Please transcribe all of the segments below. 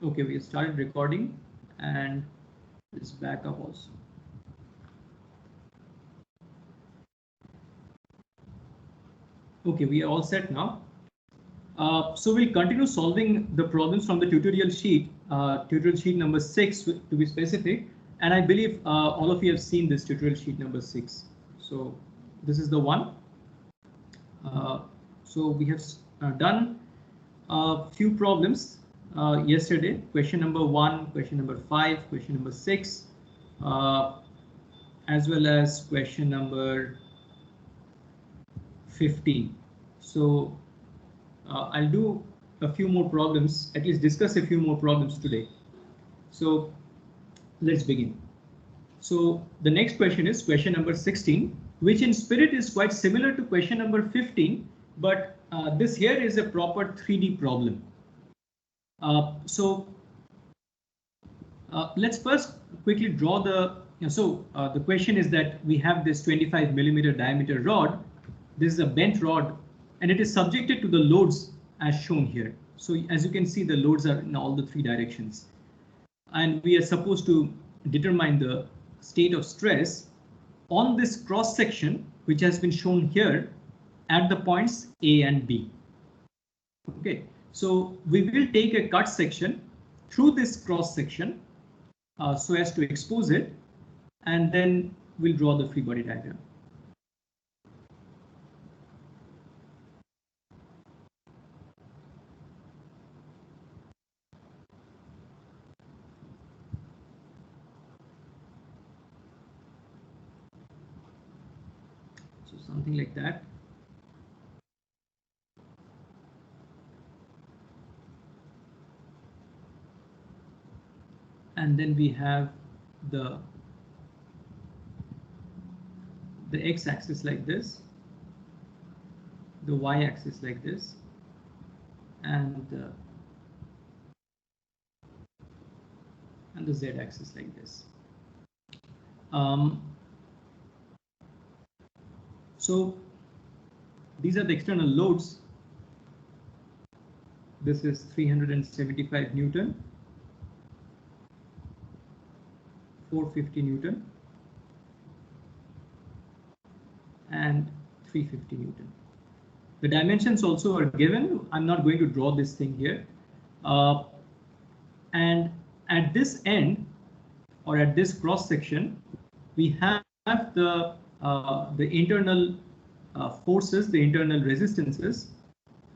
Okay, we started recording and this backup also. Okay, we are all set now. So we'll continue solving the problems from the tutorial sheet number 6 to be specific. And I believe all of you have seen this tutorial sheet number 6. So this is the one. So we have done a few problems yesterday. Question number 1, question number 5, question number 6, as well as question number 15. So I'll do a few more problems, at least discuss a few more problems today. So let's begin. So the next question is question number 16, which in spirit is quite similar to question number 15, but this here is a proper 3D problem. Let's first quickly draw the, the question is that we have this 25mm diameter rod. This is a bent rod and it is subjected to the loads as shown here. So as you can see, the loads are in all the 3 directions. And we are supposed to determine the state of stress on this cross section, which has been shown here at the points A and B. Okay, so we will take a cut section through this cross section so as to expose it, and then we'll draw the free body diagram. So something like that. And then we have the x-axis like this, the y-axis like this, and the z-axis like this. So these are the external loads. This is 375 Newton, 450 Newton, and 350 Newton. The dimensions also are given. I'm not going to draw this thing here. And at this end, or at this cross section, we have the internal forces, the internal resistances,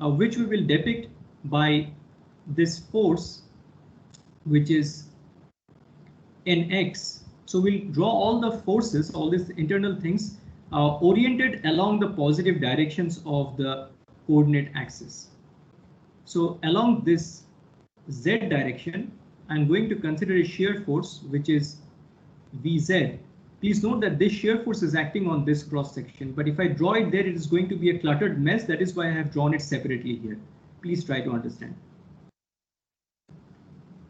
which we will depict by this force, which is Nx. So we'll draw all the forces, all these internal things, oriented along the positive directions of the coordinate axis. So along this z direction, I'm going to consider a shear force, which is Vz. Please note that this shear force is acting on this cross section, but if I draw it there, it is going to be a cluttered mess. That is why I have drawn it separately here. Please try to understand.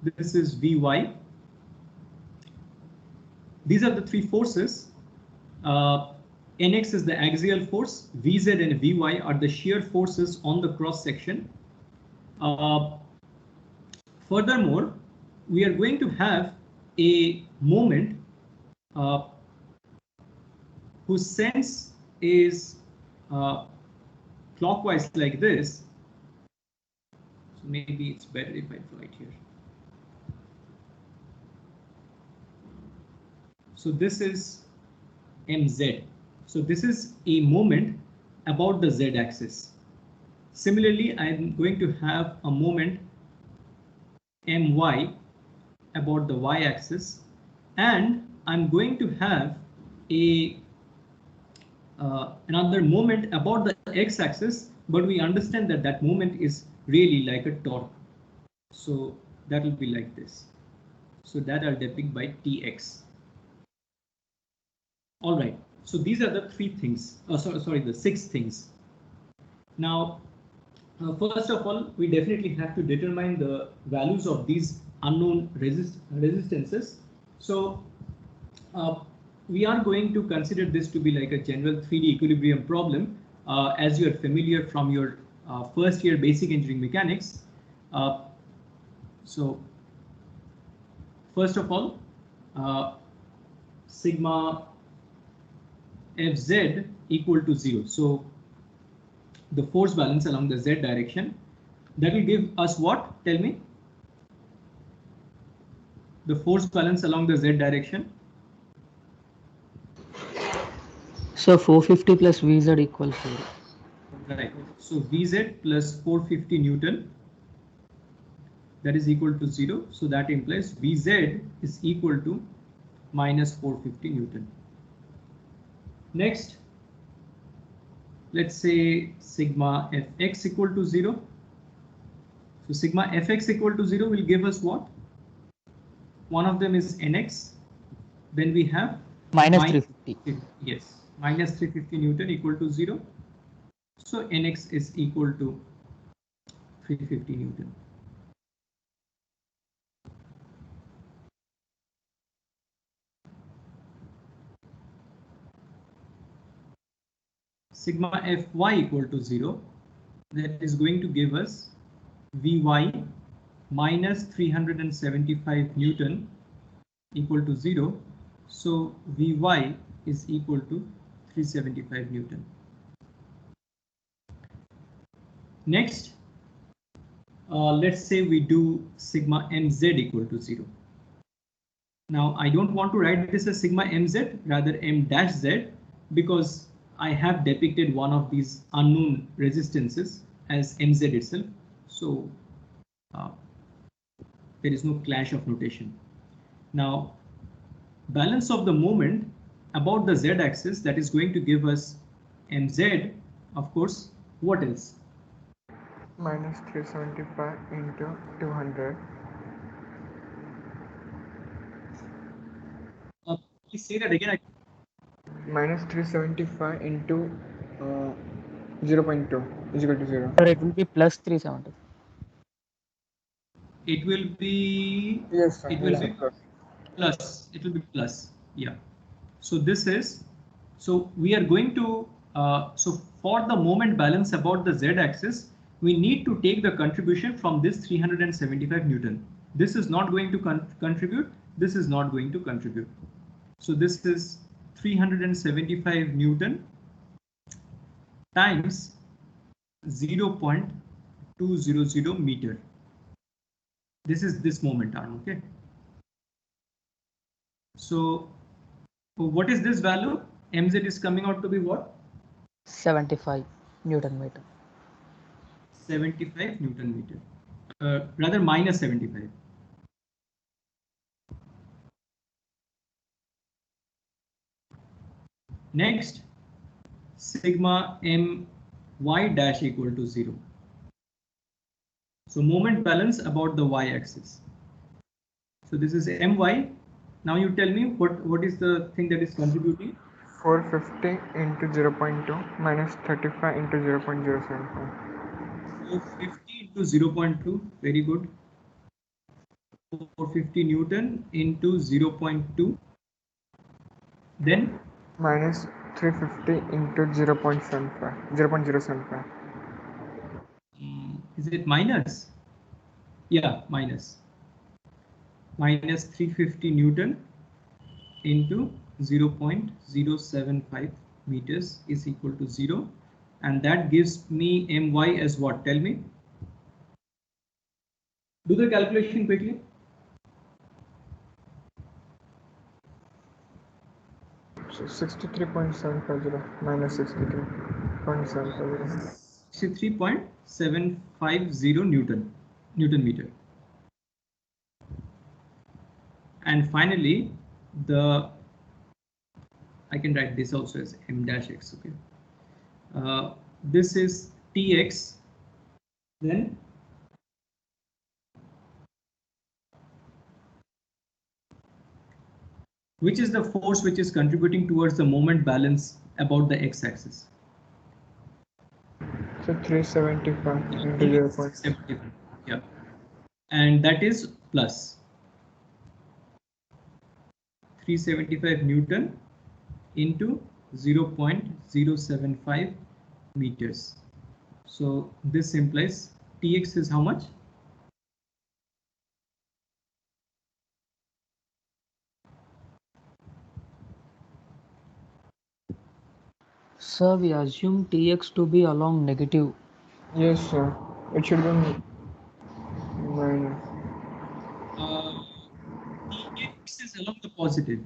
This is Vy. These are the 3 forces. Nx is the axial force, Vz and Vy are the shear forces on the cross section. Furthermore, we are going to have a moment whose sense is clockwise like this. So maybe it's better if I draw it here. So this is Mz. So this is a moment about the z-axis. Similarly, I'm going to have a moment My about the y-axis, and I'm going to have a another moment about the x-axis, but we understand that that moment is really like a torque. So that will be like this. So that I'll depict by Tx. All right. So these are the 3 things. The 6 things. Now, first of all, we definitely have to determine the values of these unknown resistances. So we are going to consider this to be like a general 3D equilibrium problem, as you are familiar from your first year basic engineering mechanics. So first of all, sigma Fz equal to 0. So the force balance along the z direction, that will give us what? Tell me. The force balance along the z direction. So 450 plus Vz equals 0. Right. So Vz plus 450 Newton, that is equal to 0. So that implies Vz is equal to minus 450 Newton. Next, let's say sigma Fx equal to 0. So sigma Fx equal to 0 will give us what? One of them is Nx. Then we have Minus 350. Yes, minus 350 Newton equal to 0. So Nx is equal to 350 Newton. Sigma Fy equal to 0. That is going to give us Vy minus 375 Newton equal to 0. So Vy is equal to 375 Newton. Next, let's say we do sigma mz equal to 0. Now I don't want to write this as sigma mz, rather m dash z, because I have depicted one of these unknown resistances as mz itself. So there is no clash of notation. Now, balance of the moment about the z-axis, that is going to give us mz, of course. What else? Minus 375 into 200. Please say that again. Minus 375 into 0.2 is equal to 0. Or it will be plus 370. It will be, Yes, sir. it will Yes, be of course. plus, it will be plus, yeah. So this is, so we are going to, so for the moment balance about the z-axis, we need to take the contribution from this 375 Newton. This is not going to contribute, this is not going to contribute. So this is 375 Newton times 0.200 meter. This is this moment arm, okay? So what is this value? Mz is coming out to be what? 75 Newton meter. 75 Newton meter. Rather minus 75. Next, sigma my dash equal to 0. So moment balance about the y-axis. So this is my. Now you tell me what is the thing that is contributing? 450 into 0.2 minus 35 into 0.075. 450 into 0.2. Very good. 450 Newton into 0.2. Then minus 350 into 0.75. 0.075. Is it minus? Yeah, minus. Minus 350 Newton into 0.075 meters is equal to 0. And that gives me my as what? Tell me. Do the calculation quickly. So 63.750 minus 63.750. 63.750 Newton meter. And finally, I can write this also as m dash x. Okay. This is Tx. Then which is the force which is contributing towards the moment balance about the x-axis? So 375 into 0.75. Yeah, and that is plus 375 Newton into 0.075 meters. So this implies Tx is how much? Sir, we assume Tx to be along negative. Yes, sir. It should be minus. Tx is along the positive.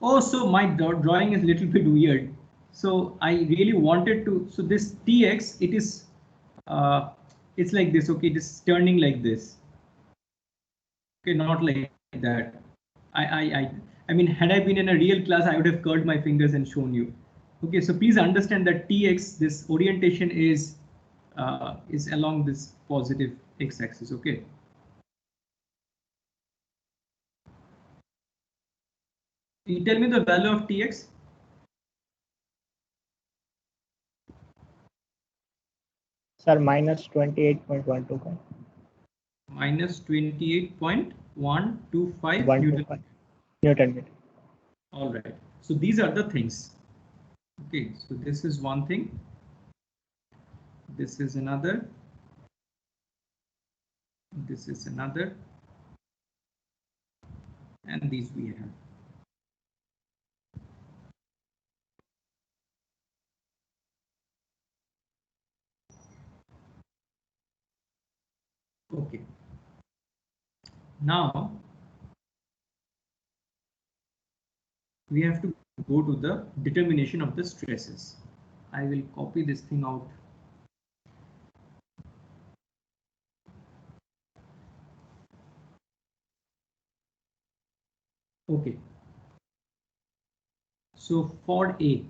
Oh, so my drawing is a little bit weird. So I really wanted to, so this Tx, it is, it's like this, okay, it is turning like this. Okay, not like that. I mean, had I been in a real class, I would have curled my fingers and shown you. Okay, so please understand that Tx, this orientation is along this positive x-axis, okay? Can you tell me the value of Tx? Sir, minus 28.125. Minus 28.125 125 Newton meter. All right. So these are the things. Okay. So this is one thing. This is another. This is another. And these we have. Okay. Now we have to go to the determination of the stresses. I will copy this thing out. Okay. So for A,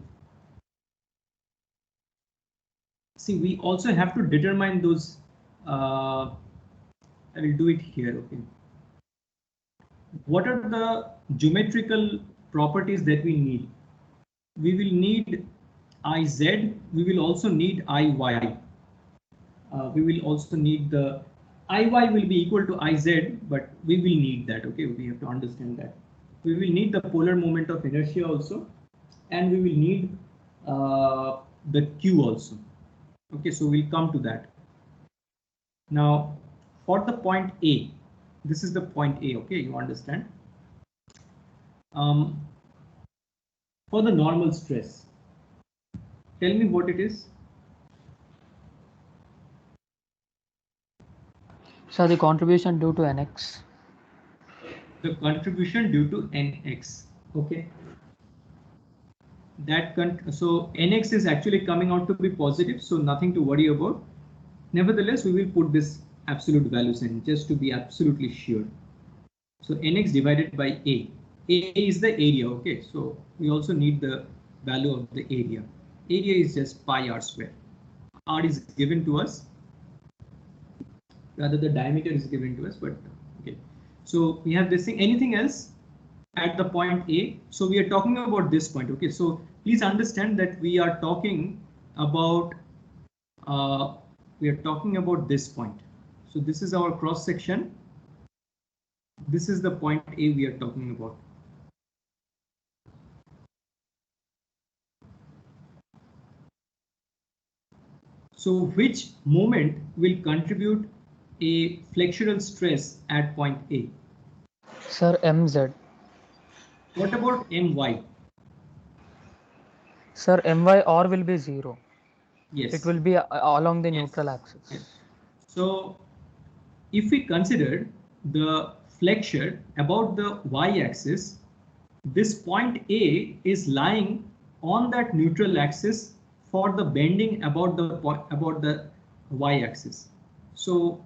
see, we also have to determine those. I will do it here. Okay. What are the geometrical properties that we need? We will need Iz, we will also need Iy. We will also need the Iy will be equal to Iz, but we will need that, okay? We have to understand that. We will need the polar moment of inertia also, and we will need the Q also. Okay, so we'll come to that. Now, for the point A, this is the point A, okay, you understand? For the normal stress, tell me what it is. Sir, the contribution due to Nx. The contribution due to Nx, okay. So Nx is actually coming out to be positive, so nothing to worry about. Nevertheless, we will put this absolute values in just to be absolutely sure. So Nx divided by A. A is the area, okay. So we also need the value of the area. Area is just pi r square. R is given to us. Rather, the diameter is given to us, but okay. So we have this thing. Anything else at the point A? So we are talking about this point, okay. So please understand that we are talking about this point. So this is our cross section. This is the point A we are talking about. So which moment will contribute a flexural stress at point A? Sir, Mz. What about My? Sir, My or will be 0. Yes. It will be along the neutral axis. Yes. So if we consider the flexure about the y-axis, this point A is lying on that neutral axis for the bending about the y-axis. So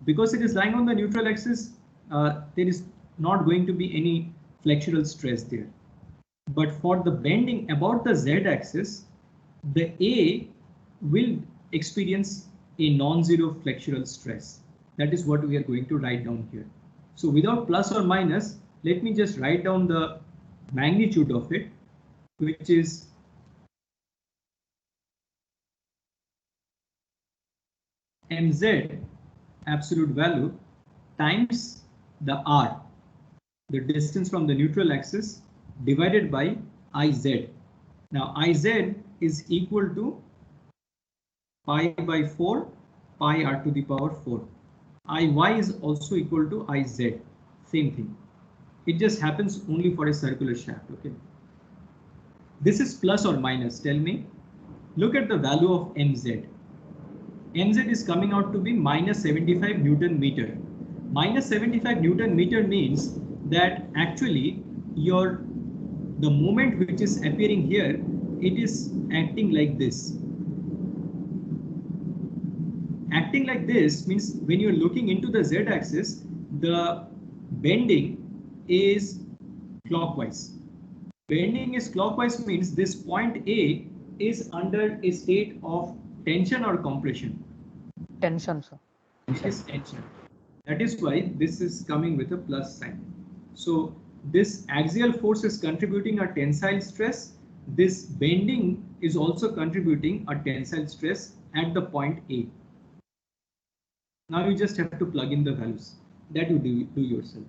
because it is lying on the neutral axis, there is not going to be any flexural stress there. But for the bending about the z-axis, the A will experience a non-zero flexural stress. That is what we are going to write down here. So without plus or minus, let me just write down the magnitude of it, which is mz absolute value times the r, the distance from the neutral axis, divided by Iz. Now Iz is equal to pi by 4 pi r to the power 4. Iy is also equal to Iz. Same thing. It just happens only for a circular shaft, okay. This is plus or minus, tell me. Look at the value of mz. Mz is coming out to be minus 75 Newton meter. Minus 75 Newton meter means that actually the moment which is appearing here, it is acting like this. Acting like this means when you're looking into the z-axis, the bending is clockwise. Bending is clockwise means this point A is under a state of tension or compression. Tension, sir. It is tension. That is why this is coming with a plus sign. So this axial force is contributing a tensile stress. This bending is also contributing a tensile stress at the point A. Now you just have to plug in the values that you do yourself.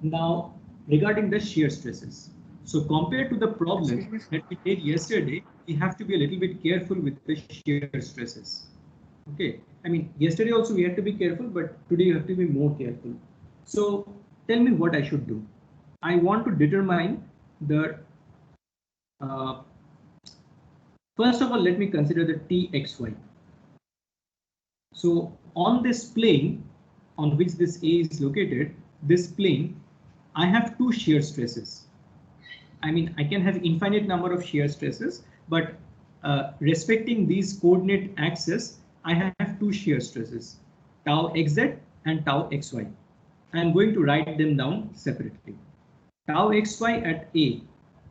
Now regarding the shear stresses. So compared to the problem that we did yesterday, we have to be a little bit careful with the shear stresses. Okay, I mean yesterday also we had to be careful, but today you have to be more careful. So tell me what I should do. I want to determine the first of all, let me consider the Txy. So on this plane on which this A is located, this plane, I have two shear stresses. I mean, I can have infinite number of shear stresses, but respecting these coordinate axes, I have two shear stresses, tau xz and tau xy. I am going to write them down separately. Tau xy at A,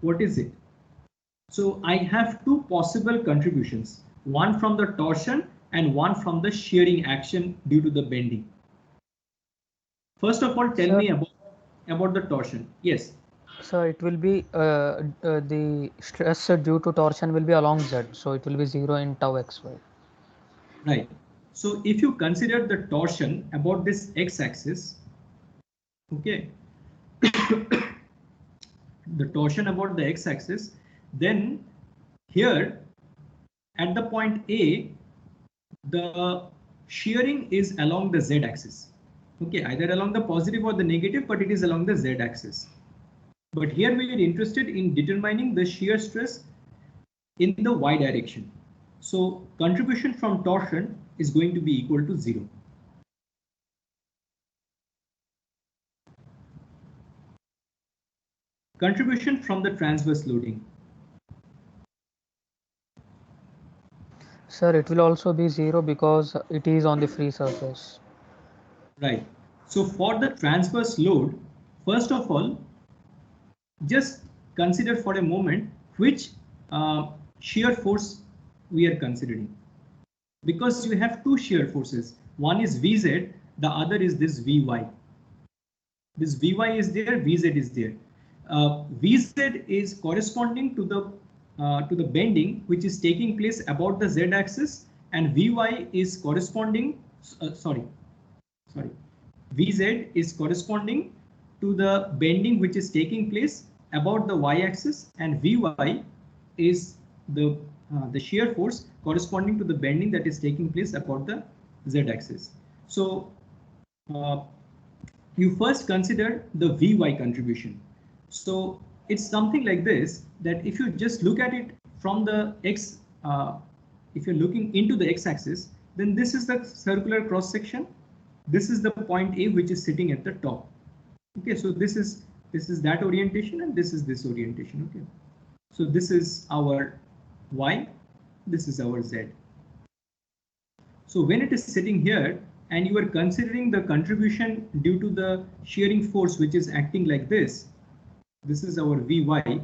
what is it? So I have two possible contributions, one from the torsion and one from the shearing action due to the bending. First of all, tell me about the torsion. Yes. So it will be the stress due to torsion will be along z, so it will be 0 in tau xy. Right. So if you consider the torsion about this x-axis, okay, the torsion about the x-axis, then here at the point A, the shearing is along the z-axis. Okay, either along the positive or the negative, but it is along the z-axis. But here we are interested in determining the shear stress in the y direction. So contribution from torsion is going to be equal to 0. Contribution from the transverse loading. Sir, it will also be 0 because it is on the free surface. Right. So for the transverse load, first of all, just consider for a moment which shear force we are considering. Because you have two shear forces. One is Vz, the other is this Vy. This Vy is there, Vz is there. Vz is corresponding to the bending which is taking place about the z-axis, and Vy is corresponding. Vz is corresponding to the bending which is taking place about the y-axis, and Vy is the shear force corresponding to the bending that is taking place about the z-axis. So you first consider the Vy contribution. So it's something like this, that if you just look at it from the x, if you're looking into the x-axis, then this is the circular cross section. This is the point A which is sitting at the top. Okay, so this is that orientation and this is this orientation. Okay, so this is our y, this is our z. So when it is sitting here and you are considering the contribution due to the shearing force which is acting like this, this is our Vy.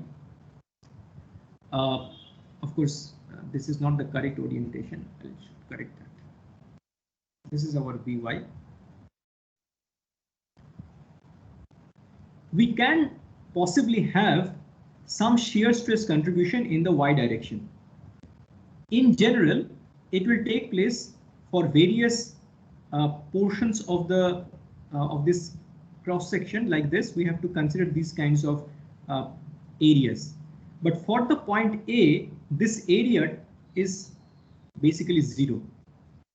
Of course, this is not the correct orientation. I should correct that. This is our Vy. We can possibly have some shear stress contribution in the y direction. In general, it will take place for various portions of the of this cross section like this. We have to consider these kinds of areas. But for the point A, this area is basically 0.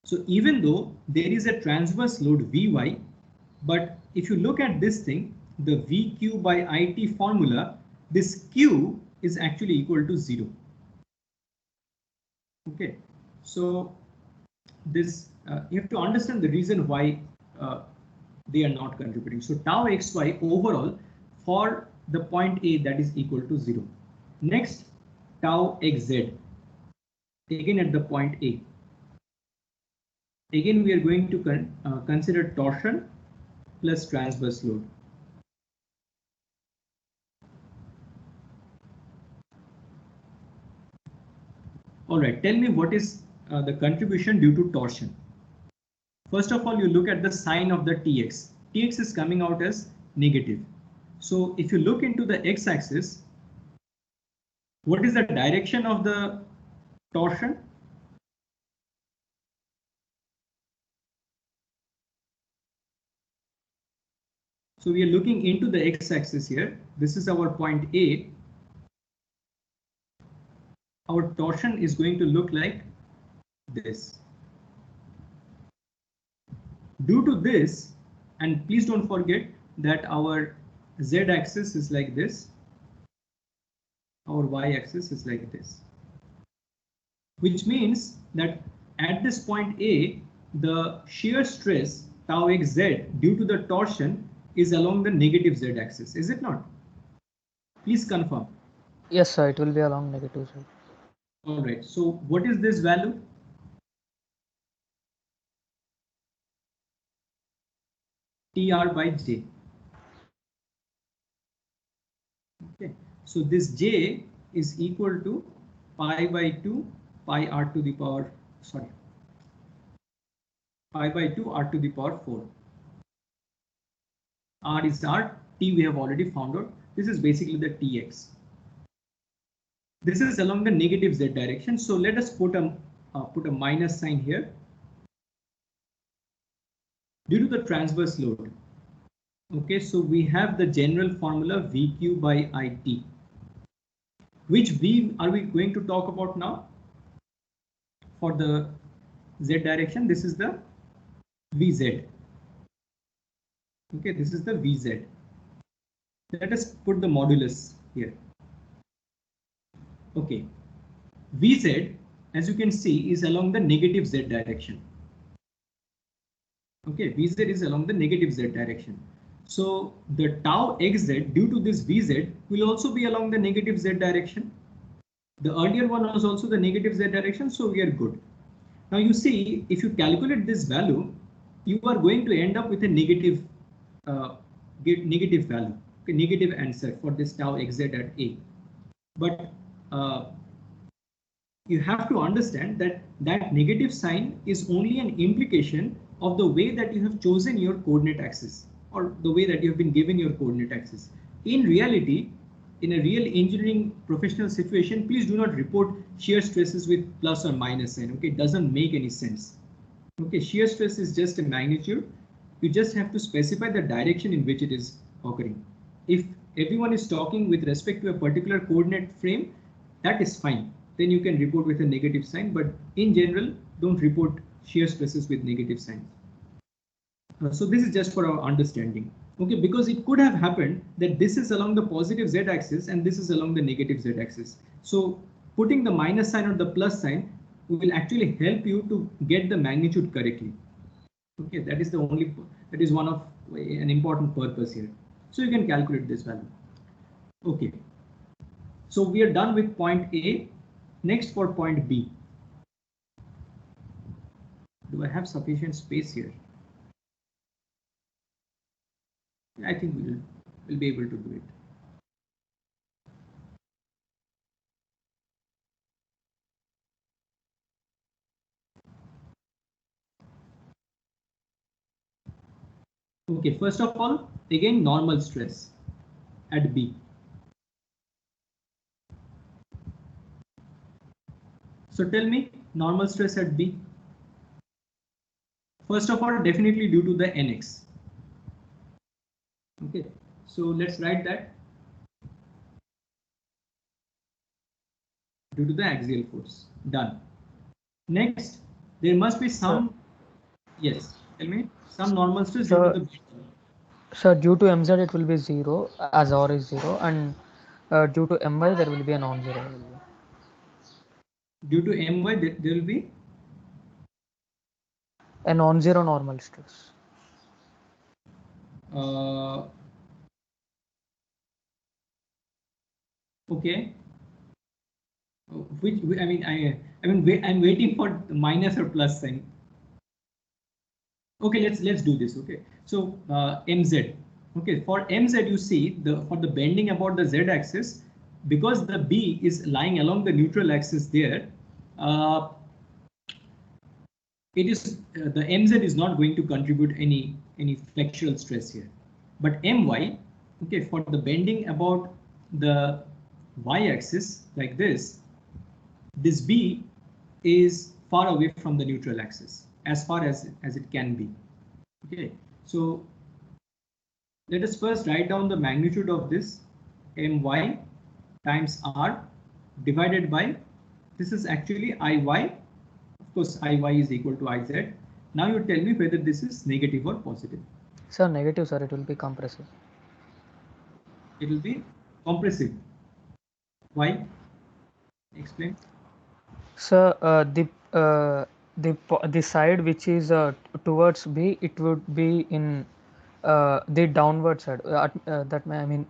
So even though there is a transverse load Vy, but if you look at this thing, the VQ by IT formula, this Q is actually equal to 0. Okay, so this you have to understand the reason why they are not contributing. So tau xy overall for the point A, that is equal to 0. Next, tau xz again at the point A. Again, we are going to consider torsion plus transverse load. All right, tell me what is the contribution due to torsion. First of all, you look at the sign of the Tx. Tx is coming out as negative. So if you look into the x-axis, what is the direction of the torsion? So we are looking into the x-axis here. This is our point A. Our torsion is going to look like this. Due to this, and please don't forget that our z-axis is like this, our y-axis is like this, which means that at this point A, the shear stress tau xz due to the torsion is along the negative z-axis, is it not? Please confirm. Yes, sir, it will be along negative z. All right, so what is this value? TR by J. Okay, so this J is equal to pi by 2 pi r to the power, sorry, pi by 2 r to the power 4. R is R, T we have already found out. This is basically the Tx. This is along the negative z direction. So let us put a minus sign here. Due to the transverse load. Okay, so we have the general formula VQ by IT. Which V are we going to talk about now? For the z direction, this is the Vz. Okay, this is the Vz. Let us put the modulus here. Okay, Vz, as you can see, is along the negative z direction. Okay, Vz is along the negative z direction. So the tau xz due to this Vz will also be along the negative z direction. The earlier one was also the negative z direction, so we are good. Now you see, if you calculate this value, you are going to end up with a negative value, okay, negative answer for this tau xz at A. But you have to understand that that negative sign is only an implication of the way that you have chosen your coordinate axis, or the way that you have been given your coordinate axis. In reality, in a real engineering professional situation, please do not report shear stresses with plus or minus sign. Okay, it doesn't make any sense. Okay, shear stress is just a magnitude. You just have to specify the direction in which it is occurring. If everyone is talking with respect to a particular coordinate frame, that is fine. Then you can report with a negative sign, but in general, don't report shear stresses with negative signs. So this is just for our understanding. Okay, because it could have happened that this is along the positive z-axis and this is along the negative z-axis. So putting the minus sign or the plus sign will actually help you to get the magnitude correctly. Okay, that is one of an important purpose here. So you can calculate this value. Okay, so we are done with point A. Next for point B. Do I have sufficient space here? I think we'll be able to do it. Okay, first of all, again normal stress at B. So tell me, normal stress at B. First of all, definitely due to the NX. Okay, so let's write that. Due to the axial force. Done. Next, there must be some. Yes, tell me, some normal stress due to the. So due to mz it will be 0 as r is 0, and Due to my, there will be a non-zero value. Due to my, there will be A non-zero normal stress. Okay. Which I mean, I'm waiting for the minus or plus sign. Okay, let's do this. Okay, so mz. Okay, for mz, you see for the bending about the z-axis, because the b is lying along the neutral axis there. It is the mz is not going to contribute any flexural stress here, but my, okay, for the bending about the y-axis like this b is far away from the neutral axis as far as it can be. Okay, so let us first write down the magnitude of this my times r divided by, this is actually iy. Of course, iy is equal to iz. Now you tell me whether this is negative or positive. Sir, negative, sir. It will be compressive. It will be compressive. Why? Explain. Sir, the side which is towards B, it would be in the downward side. I mean,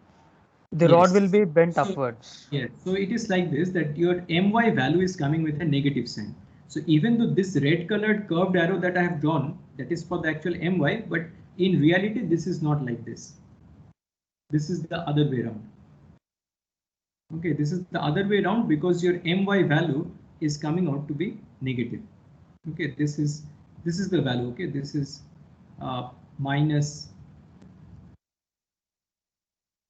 the rod will be bent upwards. Yes. So it is like this, that your my value is coming with a negative sign. So even though this red colored curved arrow that I have drawn, that is for the actual my, but in reality, this is not like this. This is the other way around. Okay, this is the other way around because your my value is coming out to be negative. Okay, this is the value. Okay, this is minus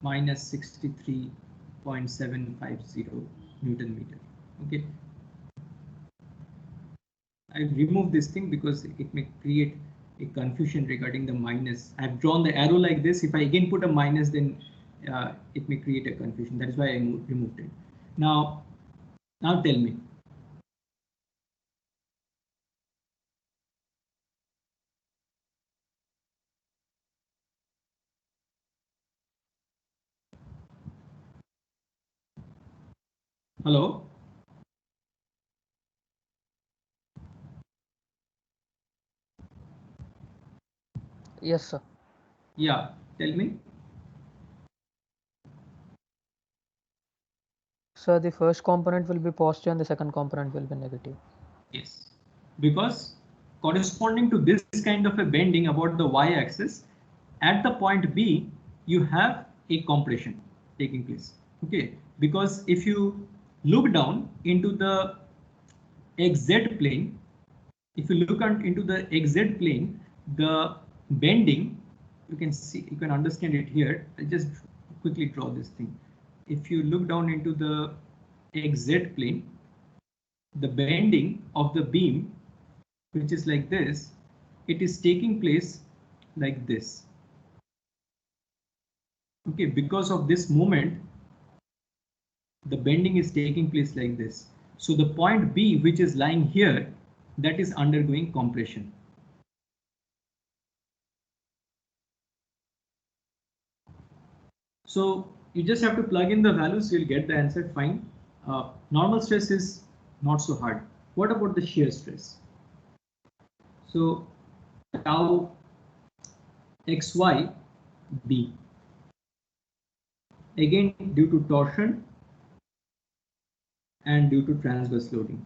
63.750 Newton meter. Okay, I remove this thing because it may create a confusion regarding the minus. I've drawn the arrow like this. If I again put a minus, then it may create a confusion. That is why I removed it. Now tell me. Hello? Yes, sir. Yeah, tell me. So the first component will be positive and the second component will be negative. Yes, because corresponding to this kind of a bending about the y-axis, at the point B, you have a compression taking place. Okay, because if you look down into the xz plane, if you look into the xz plane, the bending, you can see, you can understand it here. I'll just quickly draw this thing. If you look down into the xz plane, the bending of the beam, which is like this, it is taking place like this. Okay, because of this moment, the bending is taking place like this. So the point B, which is lying here, that is undergoing compression. So you just have to plug in the values, you'll get the answer fine. Normal stress is not so hard. What about the shear stress? So tau xy b, again due to torsion and due to transverse loading.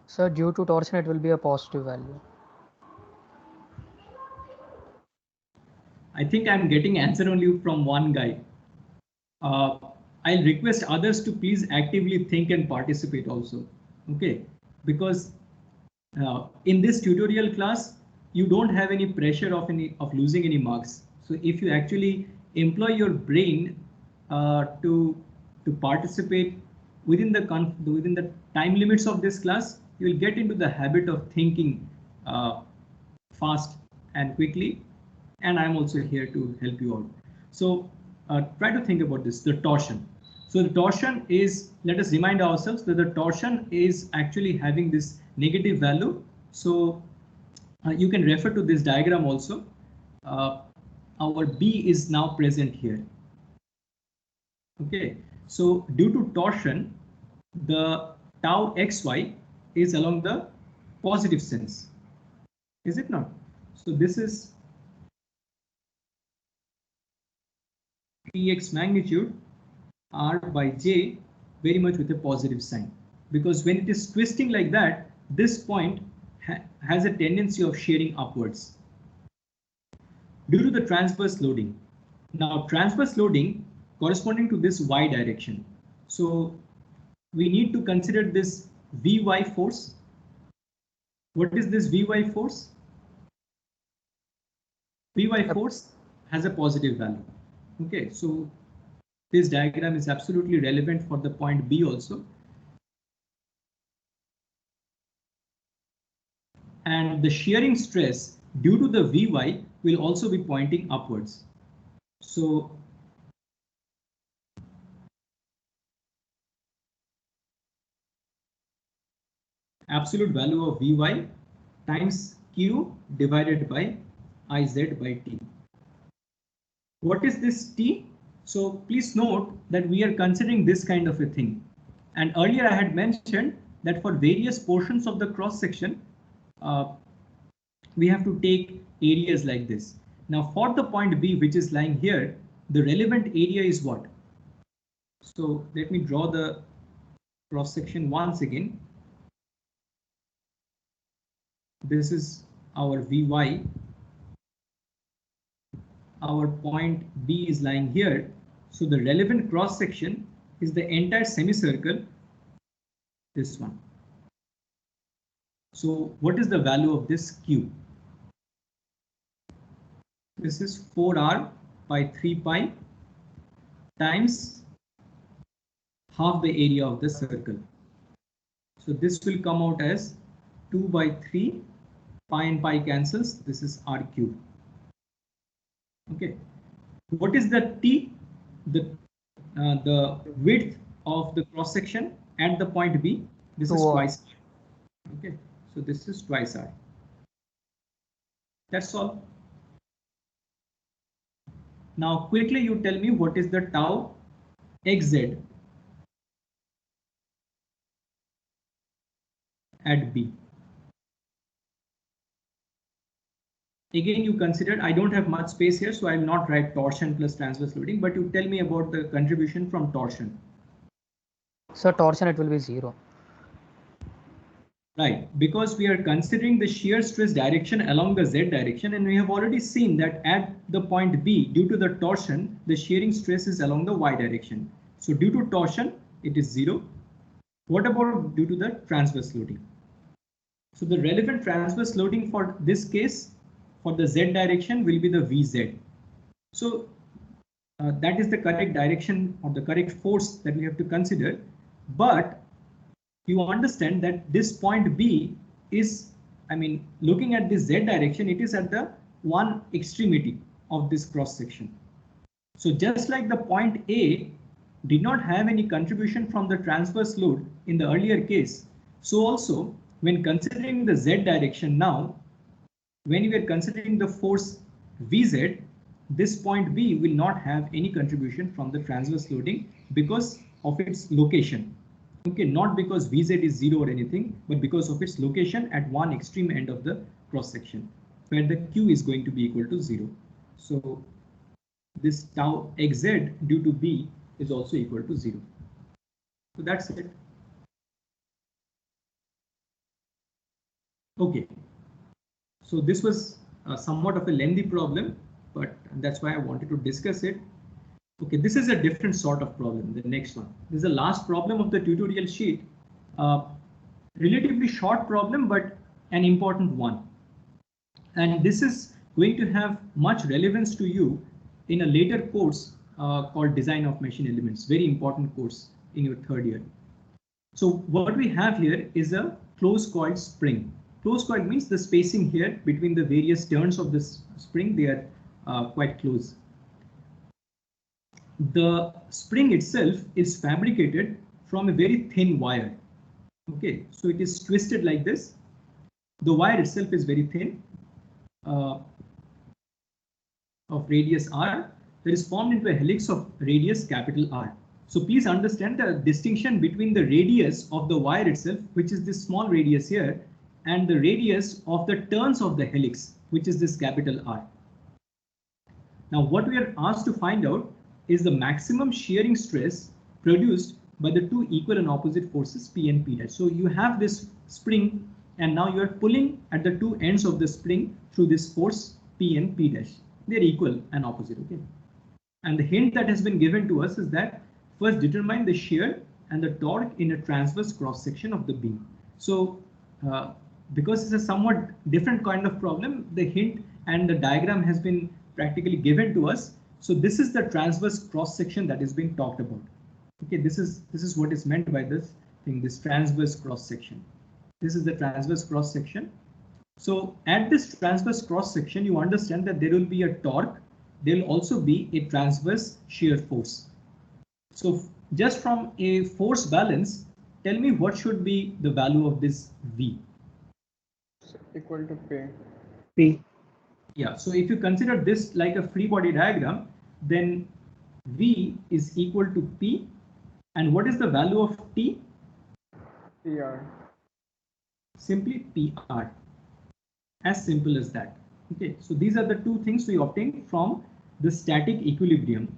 So due to torsion, it will be a positive value. I think I'm getting answer only from one guy. I'll request others to please actively think and participate also. Okay, because in this tutorial class, you don't have any pressure of losing any marks. So if you actually employ your brain to participate within the time limits of this class, you will get into the habit of thinking fast and quickly. And I'm also here to help you out. So try to think about this, the torsion. So the torsion is, let us remind ourselves that the torsion is actually having this negative value. So you can refer to this diagram also. Our B is now present here. Okay, so due to torsion, the tau xy is along the positive sense, is it not? So this is Px magnitude R by J very much with a positive sign, because when it is twisting like that, this point has a tendency of shearing upwards due to the transverse loading. Now transverse loading corresponding to this y direction. So we need to consider this Vy force. What is this Vy force? Vy force has a positive value. Okay, so this diagram is absolutely relevant for the point B also. And the shearing stress due to the Vy will also be pointing upwards. So absolute value of Vy times Q divided by Iz by T. What is this T? So please note that we are considering this kind of a thing. And earlier I had mentioned that for various portions of the cross section, we have to take areas like this. Now for the point B, which is lying here, the relevant area is what? So let me draw the cross section once again. This is our Vy. Our point B is lying here. So the relevant cross section is the entire semicircle, this one. So what is the value of this Q? This is 4R by 3 pi times half the area of the circle. So this will come out as 2 by 3, pi and pi cancels. This is R cube. Okay. What is the T? The width of the cross section at the point B. This is twice. Okay. So this is twice R. That's all. Now quickly you tell me what is the tau xz at B. Again, you considered, I don't have much space here, so I will not write torsion plus transverse loading, but you tell me about the contribution from torsion. So torsion, it will be 0. Right, because we are considering the shear stress direction along the Z direction, and we have already seen that at the point B, due to the torsion, the shearing stress is along the Y direction. So due to torsion, it is 0. What about due to the transverse loading? So the relevant transverse loading for this case, for the Z direction, will be the Vz. So that is the correct direction or the correct force that we have to consider. But you understand that this point B is, looking at this Z direction, it is at the one extremity of this cross section. So just like the point A did not have any contribution from the transverse load in the earlier case, so also when considering the Z direction now, when you are considering the force Vz, this point B will not have any contribution from the transverse loading because of its location. Okay, not because Vz is 0 or anything, but because of its location at one extreme end of the cross section, where the Q is going to be equal to 0. So this tau xz due to B is also equal to 0. So that's it. Okay. So this was somewhat of a lengthy problem, but that's why I wanted to discuss it. Okay, this is a different sort of problem. The next one. This is the last problem of the tutorial sheet. Relatively short problem, but an important one. And this is going to have much relevance to you in a later course called Design of Machine Elements. Very important course in your third year. So what we have here is a closed coil spring. Closed coil means the spacing here between the various turns of this spring, they are quite close. The spring itself is fabricated from a very thin wire. Okay, so it is twisted like this, The wire itself is very thin, of radius r, that is formed into a helix of radius capital R. So please understand the distinction between the radius of the wire itself, which is this small radius here, and the radius of the turns of the helix, which is this capital R. Now what we are asked to find out is the maximum shearing stress produced by the two equal and opposite forces P and P dash. So you have this spring and now you are pulling at the two ends of the spring through this force P and P dash. They're equal and opposite, okay? And the hint that has been given to us is that first determine the shear and the torque in a transverse cross section of the beam. So because it's a somewhat different kind of problem, the hint and the diagram has been practically given to us. So this is the transverse cross section that is being talked about. Okay, this is what is meant by this thing, this transverse cross section. This is the transverse cross section. So at this transverse cross section, you understand that there will be a torque. There will also be a transverse shear force. So just from a force balance, tell me what should be the value of this V? Equal to P. P. Yeah, so if you consider this like a free body diagram, then V is equal to P. And what is the value of T? PR. Simply PR. As simple as that. Okay, so these are the two things we obtain from the static equilibrium.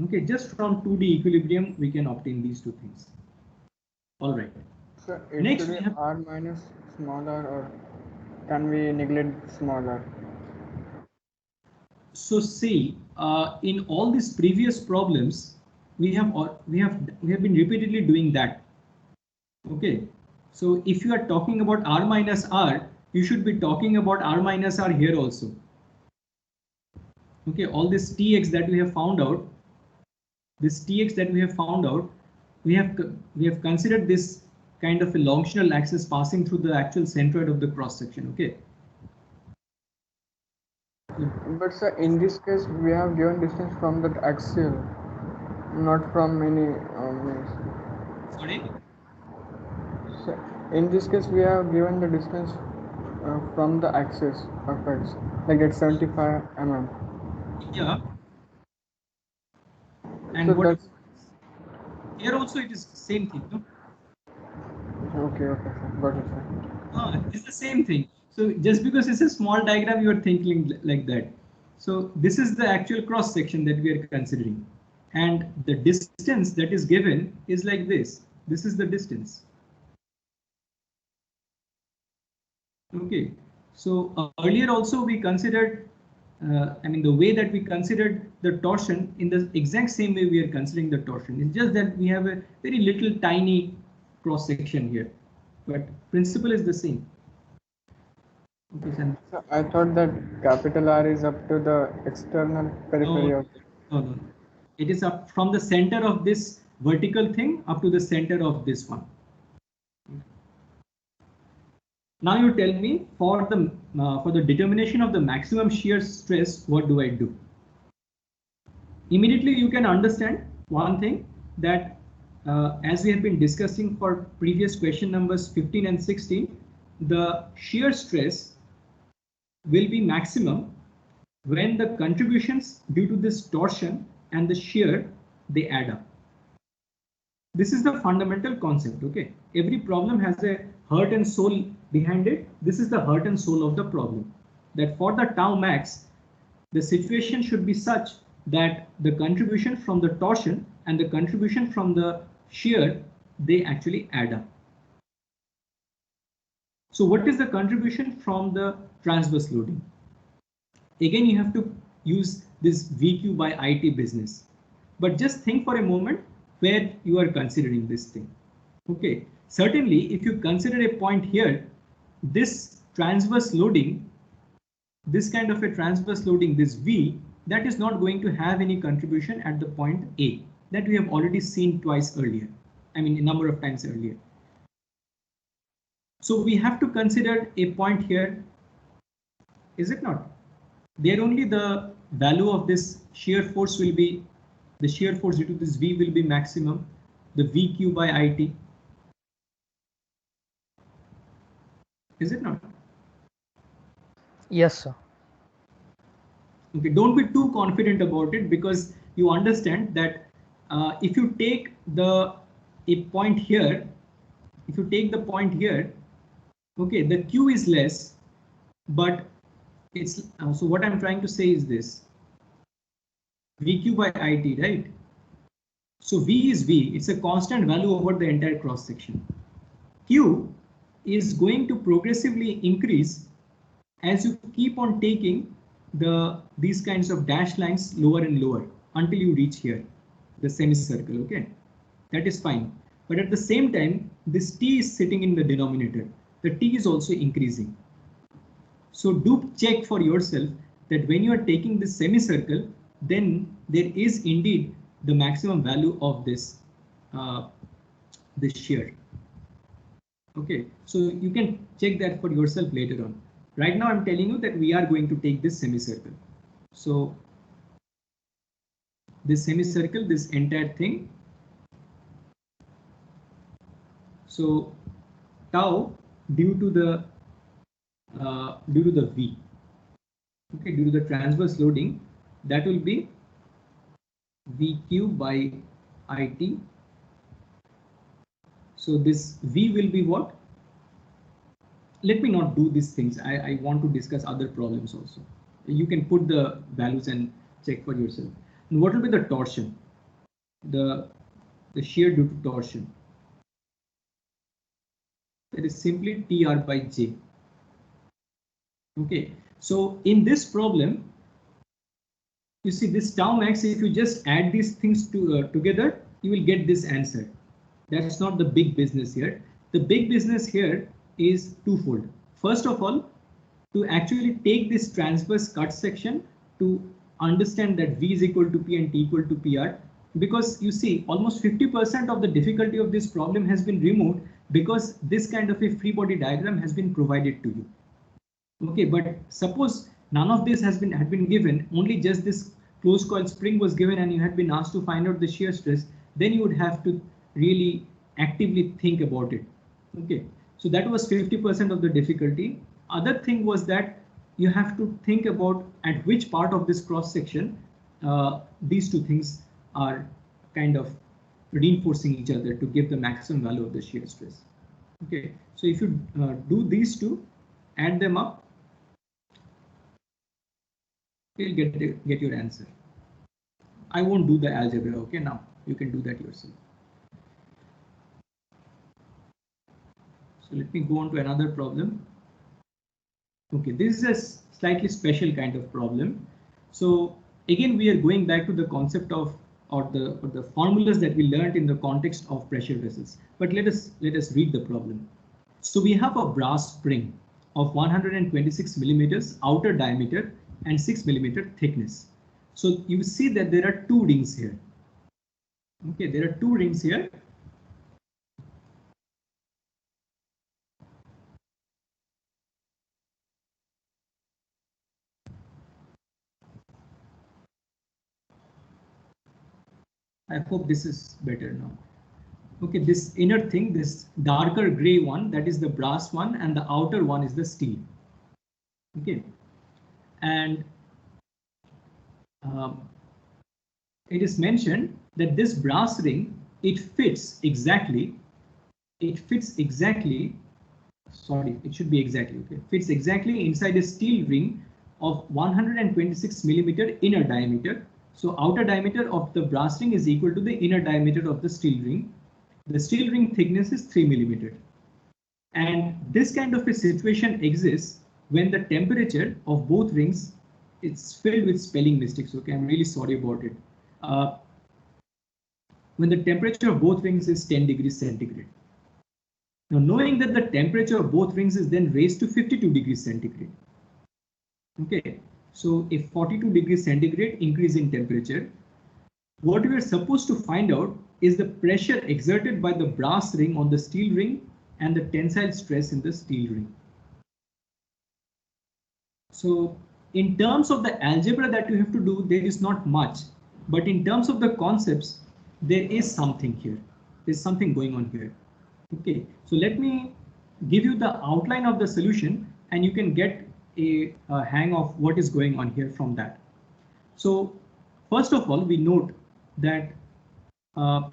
Okay, just from 2D equilibrium, we can obtain these two things. All right. So it Next, should we be have R minus smaller, or can we neglect smaller? So see, in all these previous problems, we have been repeatedly doing that. Okay, so if you are talking about R minus R, you should be talking about R minus R here also. Okay, all this Tx that we have found out, we have considered this kind of a longitudinal axis passing through the actual centroid of the cross section. Okay. But sir, in this case, we have given distance from that axial, not from any means. Sorry. So in this case, we have given the distance from the axis of X, like at 75 mm. Yeah. And So what that's here also it is the same thing, no? okay, sir. Got it, sir. It's the same thing. So just because it's a small diagram, you are thinking like that. So this is the actual cross section that we are considering. And the distance that is given is like this. This is the distance. Okay. So earlier also we considered, the way that we considered the torsion in the exact same way we are considering the torsion. It's just that we have a very little tiny cross section here, but principle is the same. Okay, So I thought that capital R is up to the external periphery of it. No. It is up from the center of this vertical thing up to the center of this one. Now you tell me for the determination of the maximum shear stress, what do I do? Immediately you can understand one thing, that as we have been discussing for previous question numbers 15 and 16, the shear stress will be maximum when the contributions due to this torsion and the shear, they add up. This is the fundamental concept. Okay, every problem has a heart and soul behind it. This is the heart and soul of the problem, that for the tau max, the situation should be such that the contribution from the torsion and the contribution from the shear, they actually add up. So what is the contribution from the transverse loading? Again, you have to use this VQ by IT business, but just think for a moment where you are considering this thing. Okay, certainly if you consider a point here, this transverse loading, this kind of a transverse loading, this V, that is not going to have any contribution at the point A, that we have already seen twice earlier. A number of times earlier. So we have to consider a point here, is it not? There only the value of this shear force will be, the shear force due to this V will be maximum, the VQ by IT. Is it not? Yes, sir. Okay, don't be too confident about it, because you understand that if you take a point here, if you take the point here, okay, the Q is less, but it's so what I'm trying to say is this: VQ by IT, right? So V is V, it's a constant value over the entire cross section. Q is going to progressively increase as you keep on taking these kinds of dashed lines lower and lower until you reach here, the semicircle. Okay, that is fine. But at the same time, this T is sitting in the denominator. The T is also increasing. So do check for yourself that when you are taking this semicircle, then there is indeed the maximum value of this shear. Okay, so you can check that for yourself later on. Right now I'm telling you that we are going to take this semicircle. So this semicircle, this entire thing. So tau due to the V, okay, due to the transverse loading, that will be VQ by IT. So this V will be what? Let me not do these things. I want to discuss other problems also. You can put the values and check for yourself. And what will be the torsion? The shear due to torsion. That is simply TR by J. Okay, so in this problem, you see this tau max, if you just add these things together, you will get this answer. That's not the big business here. The big business here is twofold. First of all, to actually take this transverse cut section to understand that V is equal to P and T equal to PR, because you see almost 50% of the difficulty of this problem has been removed because this kind of a free body diagram has been provided to you. Okay, but suppose none of this had been given, only just this closed coil spring was given and you had been asked to find out the shear stress, then you would have to really actively think about it. Okay, so that was 50% of the difficulty. Other thing was that you have to think about at which part of this cross section these two things are kind of reinforcing each other to give the maximum value of the shear stress. Okay, so if you do these two, add them up, you'll get your answer. I won't do the algebra. Okay, now you can do that yourself. So let me go on to another problem. Okay, this is a slightly special kind of problem. So again, we are going back to the concept of or the formulas that we learned in the context of pressure vessels. But let us read the problem. So we have a brass spring of 126 millimeters outer diameter and 6 millimeter thickness. So you see that there are two rings here. Okay, there are two rings here. I hope this is better now. Okay, this inner thing, this darker gray one, that is the brass one, and the outer one is the steel. Okay, and it is mentioned that this brass ring, sorry, it should be exactly, okay, fits exactly inside a steel ring of 126 millimeter inner diameter. So outer diameter of the brass ring is equal to the inner diameter of the steel ring. The steel ring thickness is 3 millimeter. And this kind of a situation exists when the temperature of both rings, it's filled with spelling mistakes. Okay, I'm really sorry about it. When the temperature of both rings is 10 degrees centigrade. Now, knowing that the temperature of both rings is then raised to 52 degrees centigrade. Okay, so a 42 degrees centigrade increase in temperature. What we are supposed to find out is the pressure exerted by the brass ring on the steel ring and the tensile stress in the steel ring. So in terms of the algebra that you have to do, there is not much, but in terms of the concepts, there is something here. There's something going on here. Okay, so let me give you the outline of the solution and you can get a hang of what is going on here from that. So first of all, we note that the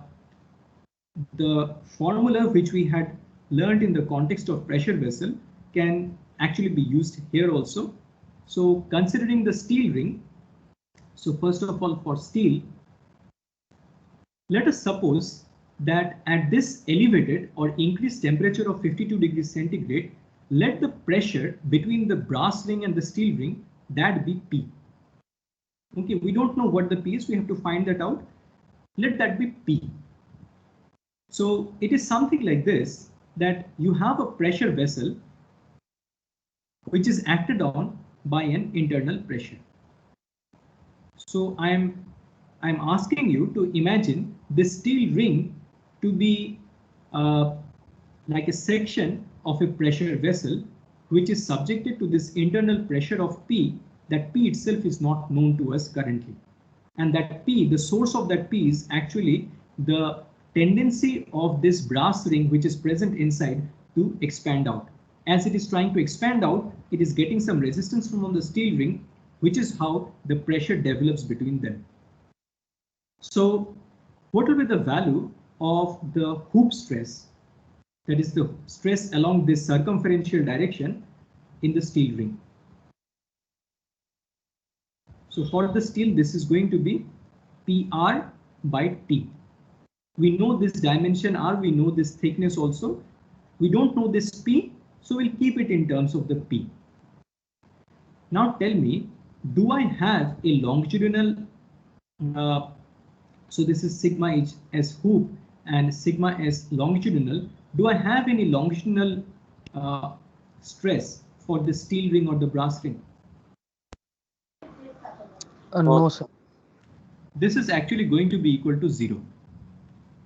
formula which we had learned in the context of pressure vessel can actually be used here also. So considering the steel ring, so first of all, for steel, let us suppose that at this elevated or increased temperature of 52 degrees centigrade, let the pressure between the brass ring and the steel ring, that be P. Okay, we don't know what the P is, we have to find that out. Let that be P. So it is something like this, that you have a pressure vessel which is acted on by an internal pressure. So I'm asking you to imagine this steel ring to be like a section of a pressure vessel which is subjected to this internal pressure of P, that P itself is not known to us currently. And that P, the source of that P is actually the tendency of this brass ring which is present inside to expand out. As it is trying to expand out, it is getting some resistance from the steel ring, which is how the pressure develops between them. So what will be the value of the hoop stress? That is the stress along this circumferential direction in the steel ring. So for the steel, this is going to be PR by T. We know this dimension R, we know this thickness also. We don't know this P, so we'll keep it in terms of the P. Now tell me, do I have a longitudinal, so this is sigma h as hoop and sigma as longitudinal. Do I have any longitudinal stress for the steel ring or the brass ring? No, sir. This is actually going to be equal to 0.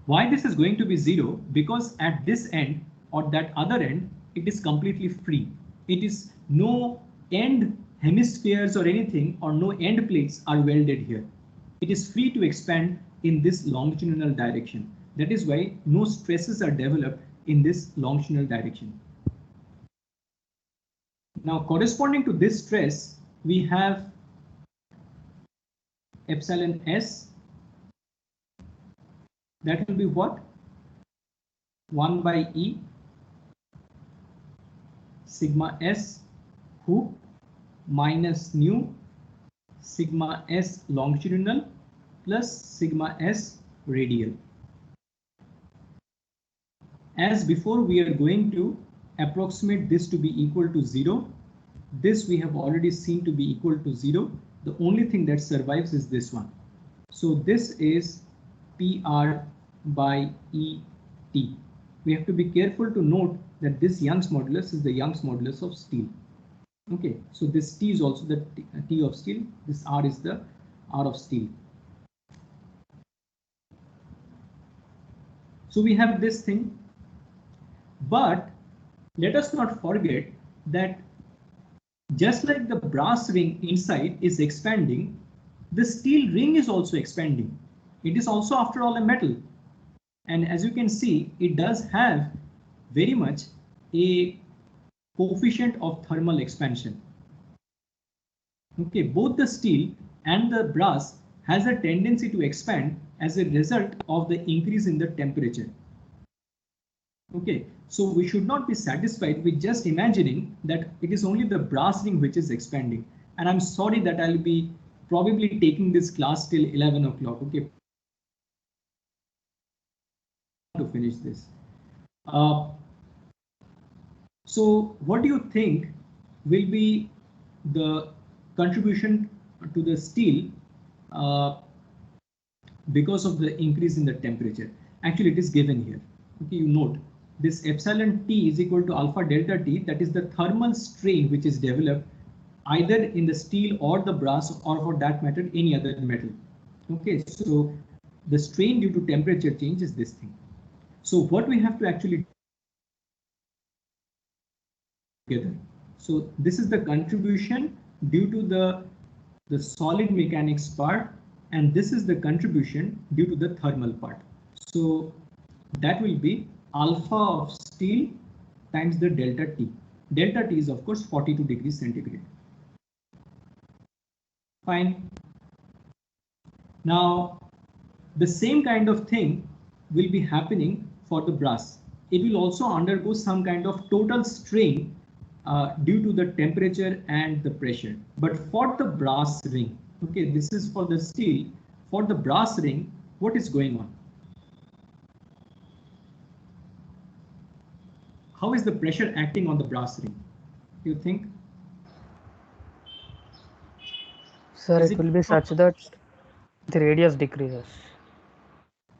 Why this is going to be 0? Because at this end or that other end, it is completely free. It is no end hemispheres or anything, or no end plates are welded here. It is free to expand in this longitudinal direction. That is why no stresses are developed in this longitudinal direction. Now, corresponding to this stress, we have epsilon s. That will be what? 1 by E sigma s hoop minus nu sigma s longitudinal plus sigma s radial. As before, we are going to approximate this to be equal to 0. This we have already seen to be equal to 0. The only thing that survives is this one. So this is PR by ET. We have to be careful to note that this Young's modulus is the Young's modulus of steel. Okay, so this T is also the T of steel. This R is the R of steel. So we have this thing, but let us not forget that just like the brass ring inside is expanding, the steel ring is also expanding. It is also, after all, a metal. And as you can see, it does have very much a coefficient of thermal expansion. Okay, both the steel and the brass has a tendency to expand as a result of the increase in the temperature. Okay, so we should not be satisfied with just imagining that it is only the brass ring which is expanding. And I'm sorry that I'll be probably taking this class till 11 o'clock. Okay, to finish this. So what do you think will be the contribution to the steel because of the increase in the temperature? Actually, it is given here. Okay, you note this epsilon T is equal to alpha delta T. That is the thermal strain which is developed either in the steel or the brass, or for that matter any other metal. Okay, so the strain due to temperature change is this thing. So what we have to actually together. So this is the contribution due to the solid mechanics part, and this is the contribution due to the thermal part. So that will be alpha of steel times the delta T. delta T is of course 42 degrees centigrade. Fine. Now, the same kind of thing will be happening for the brass. It will also undergo some kind of total strain due to the temperature and the pressure. But for the brass ring, okay, this is for the steel. For the brass ring, what is going on? How is the pressure acting on the brass ring? Do you think? Sir, it will be such that the radius decreases.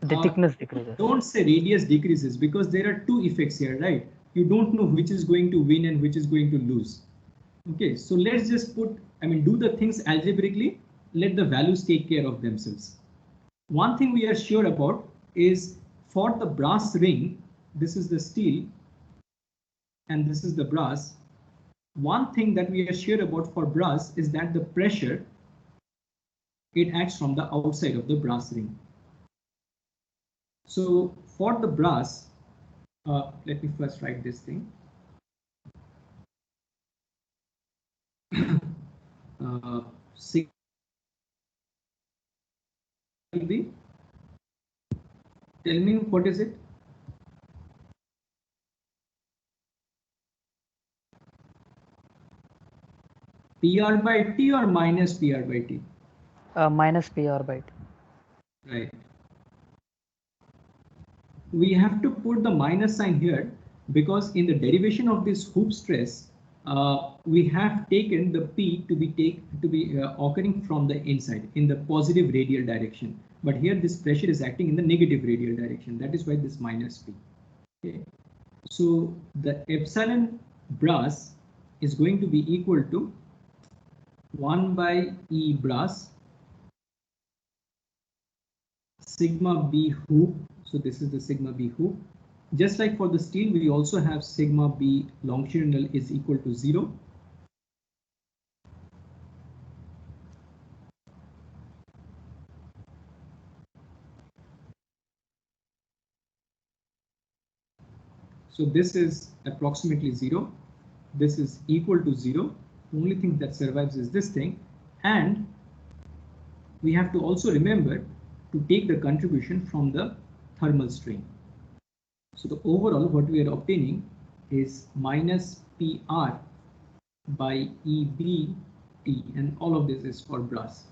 The thickness decreases. Don't say radius decreases, because there are two effects here, right? You don't know which is going to win and which is going to lose. Okay, so let's just do the things algebraically. Let the values take care of themselves. One thing we are sure about is for the brass ring, this is the steel and this is the brass. One thing that we are sure about for brass is that the pressure, it acts from the outside of the brass ring. So for the brass, let me first write this thing. Sigma will be, tell me what is it? PR by T or minus PR by T? Minus PR by T. Right. We have to put the minus sign here because in the derivation of this hoop stress, we have taken the P to be occurring from the inside in the positive radial direction. But here this pressure is acting in the negative radial direction. That is why this minus P. Okay. So the epsilon brass is going to be equal to 1 by E brass sigma B hoop. So this is the sigma B hoop. Just like for the steel, we also have sigma B longitudinal is equal to 0. So this is approximately 0. This is equal to 0. The only thing that survives is this thing. And we have to also remember to take the contribution from the thermal strain. So the overall what we are obtaining is minus PR by EBT, and all of this is for brass.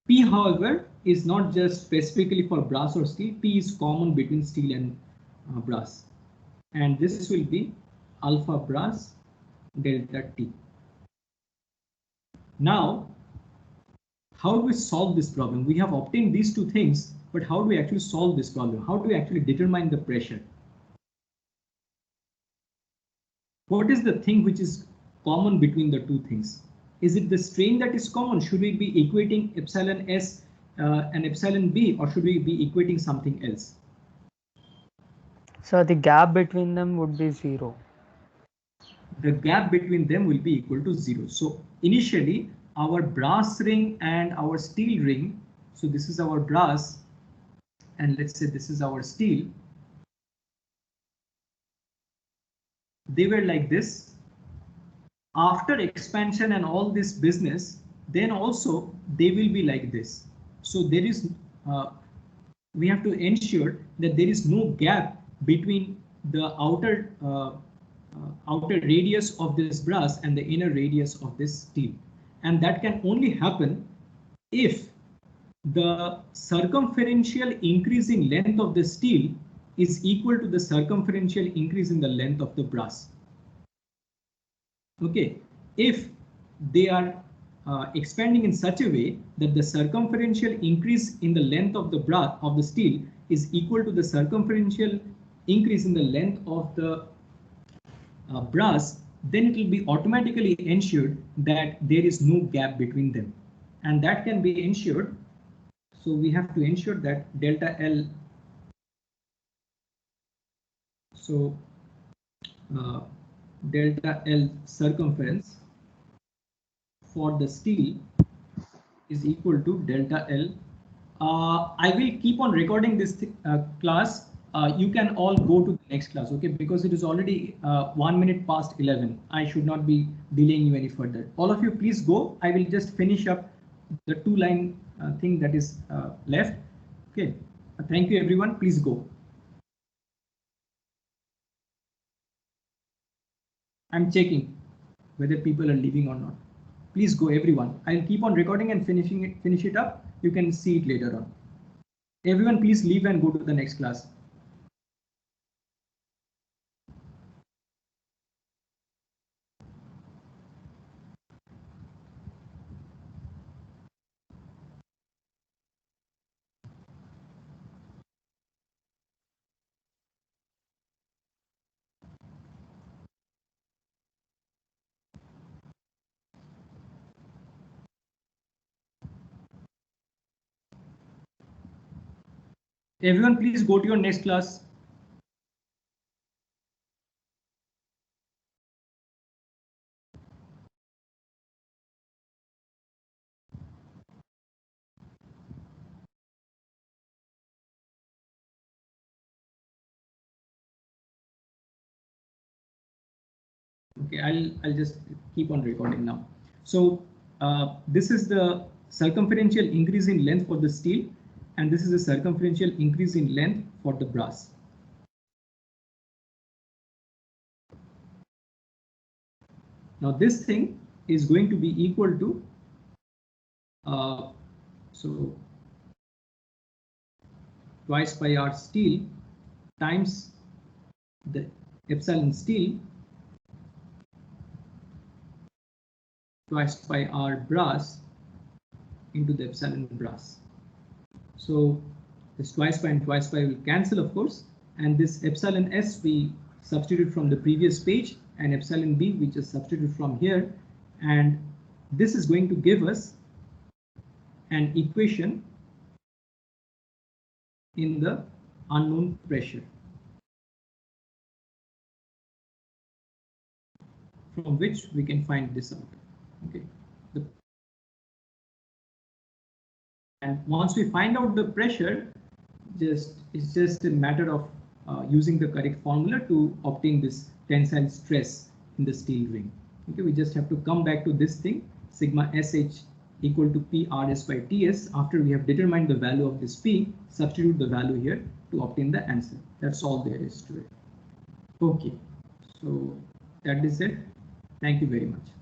P, however, is not just specifically for brass or steel. P is common between steel and brass. And this will be alpha brass delta T. Now, how do we solve this problem? We have obtained these two things, but how do we actually solve this problem? How do we actually determine the pressure? What is the thing which is common between the two things? Is it the strain that is common? Should we be equating epsilon S and epsilon B, or should we be equating something else? So the gap between them would be 0. The gap between them will be equal to 0. So initially our brass ring and our steel ring, so this is our brass and let's say this is our steel, they were like this. After expansion and all this business, then also they will be like this. So there is we have to ensure that there is no gap between the outer radius of this brass and the inner radius of this steel. And that can only happen if the circumferential increase in length of the steel is equal to the circumferential increase in the length of the brass. Okay, if they are expanding in such a way that the circumferential increase in the length of the brass of the steel is equal to the circumferential increase in the length of the brass, then it will be automatically ensured that there is no gap between them, and that can be ensured. So we have to ensure that delta L, so delta L circumference for the steel is equal to delta L. I will keep on recording this class you can all go to the next class, okay? Because it is already 1 minute past 11. I should not be delaying you any further. All of you, please go. I will just finish up the 2-line thing that is left. Okay. Thank you, everyone. Please go. I'm checking whether people are leaving or not. Please go, everyone. I'll keep on recording and finish it up. You can see it later on. Everyone, please leave and go to the next class. Everyone, please go to your next class. Okay, I'll just keep on recording now. So this is the circumferential increase in length for the steel, and this is the circumferential increase in length for the brass. Now this thing is going to be equal to so twice pi r steel times the epsilon steel twice pi r brass into the epsilon brass. So this twice pi and twice pi will cancel, of course, and this epsilon s we substitute from the previous page, and epsilon b we just substitute from here, and this is going to give us an equation in the unknown pressure, from which we can find this out. Okay. And once we find out the pressure, it's just a matter of using the correct formula to obtain this tensile stress in the steel ring. Okay, we just have to come back to this thing, sigma sh equal to p rs by ts. After we have determined the value of this p, substitute the value here to obtain the answer. That's all there is to it. Okay, so that is it. Thank you very much.